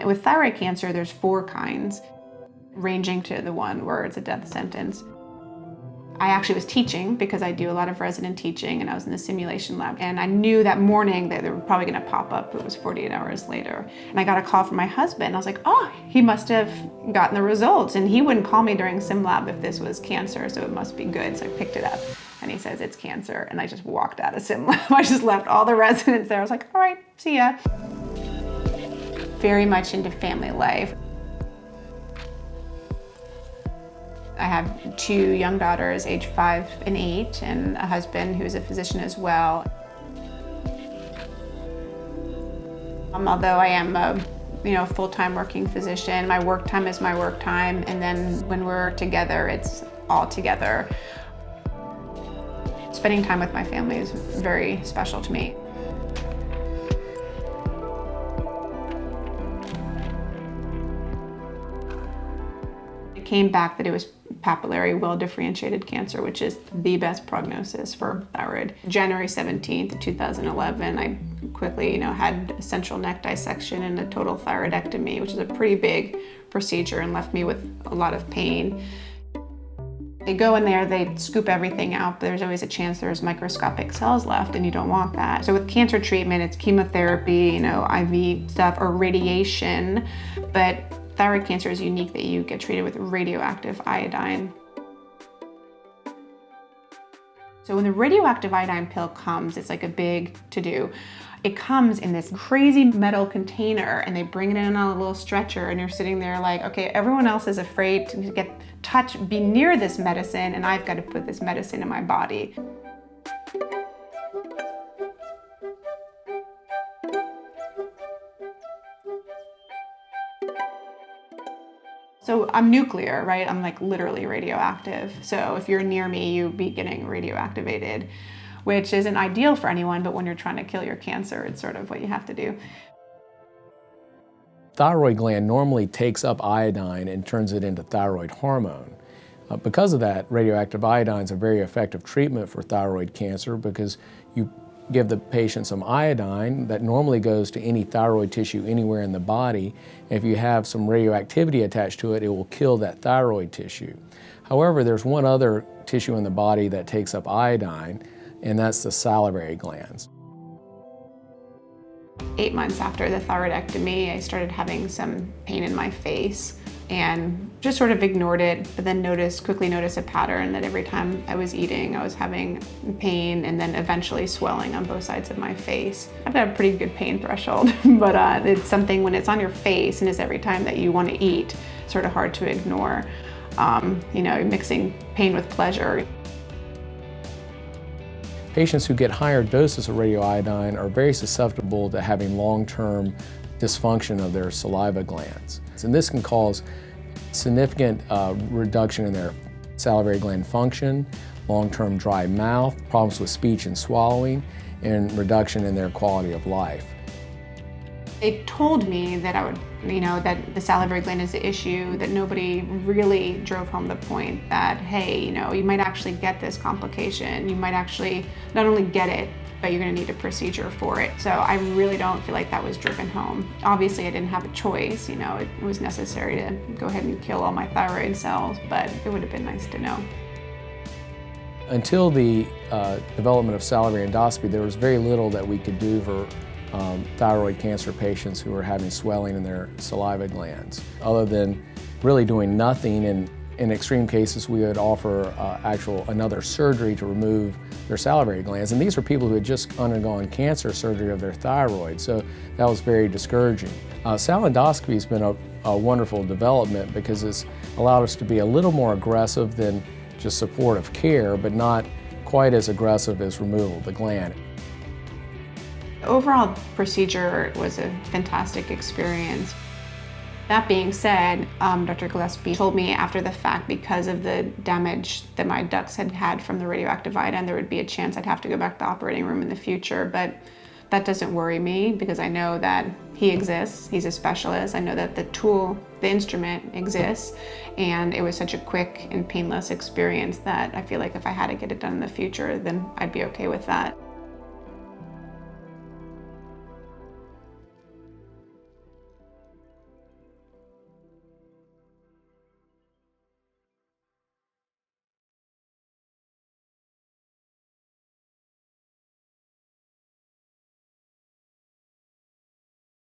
With thyroid cancer, there's 4 kinds, ranging to the one where it's a death sentence. I actually was teaching because I do a lot of resident teaching, and I was in the simulation lab, and I knew that morning that they were probably gonna pop up. It was 48 hours later. And I got a call from my husband. I was like, oh, he must have gotten the results, and he wouldn't call me during sim lab if this was cancer, so it must be good. So I picked it up, and he says it's cancer, and I just walked out of sim lab. I just left all the residents there. I was like, all right, see ya. Very much into family life. I have 2 young daughters, age 5 and 8, and a husband who's a physician as well. Although I am a full-time working physician, my work time is my work time, and then when we're together, it's all together. Spending time with my family is very special to me. It came back that it was papillary well-differentiated cancer, which is the best prognosis for thyroid. January 17th, 2011, I quickly had a central neck dissection and a total thyroidectomy, which is a pretty big procedure and left me with a lot of pain. They go in there, they scoop everything out, but there's always a chance there's microscopic cells left, and you don't want that. So with cancer treatment, it's chemotherapy, IV stuff, or radiation, but thyroid cancer is unique that you get treated with radioactive iodine. So when the radioactive iodine pill comes, it's like a big to-do. It comes in this crazy metal container, and they bring it in on a little stretcher, and you're sitting there like, okay, everyone else is afraid to be near this medicine, and I've got to put this medicine in my body. So I'm nuclear, right? I'm like literally radioactive. So if you're near me, you'd be getting radioactivated, which isn't ideal for anyone, but when you're trying to kill your cancer, it's sort of what you have to do. Thyroid gland normally takes up iodine and turns it into thyroid hormone. Because of that, radioactive iodine is a very effective treatment for thyroid cancer because you give the patient some iodine that normally goes to any thyroid tissue anywhere in the body. If you have some radioactivity attached to it, it will kill that thyroid tissue. However, there's one other tissue in the body that takes up iodine, and that's the salivary glands. 8 months after the thyroidectomy, I started having some pain in my face and just sort of ignored it, but then quickly noticed a pattern that every time I was eating, I was having pain and then eventually swelling on both sides of my face. I've got a pretty good pain threshold, but it's something when it's on your face and it's every time that you want to eat, sort of hard to ignore. Mixing pain with pleasure. Patients who get higher doses of radioiodine are very susceptible to having long-term dysfunction of their saliva glands. And this can cause significant reduction in their salivary gland function, long-term dry mouth, problems with speech and swallowing, and reduction in their quality of life. They told me that that the salivary gland is the issue, that nobody really drove home the point that, hey, you might actually get this complication. You might actually not only get it, but you're gonna need a procedure for it. So I really don't feel like that was driven home. Obviously I didn't have a choice, it was necessary to go ahead and kill all my thyroid cells, but it would have been nice to know. Until the development of Saliendoscopy, there was very little that we could do for thyroid cancer patients who were having swelling in their saliva glands. Other than really doing nothing, and in extreme cases we would offer another surgery to remove their salivary glands. And these are people who had just undergone cancer surgery of their thyroid, so that was very discouraging. Saliendoscopy has been a wonderful development because it's allowed us to be a little more aggressive than just supportive care, but not quite as aggressive as removal of the gland. The overall procedure was a fantastic experience. That being said, Dr. Gillespie told me after the fact, because of the damage that my ducts had had from the radioactive iodine, there would be a chance I'd have to go back to the operating room in the future, but that doesn't worry me because I know that he exists, he's a specialist. I know that the instrument exists, and it was such a quick and painless experience that I feel like if I had to get it done in the future, then I'd be okay with that.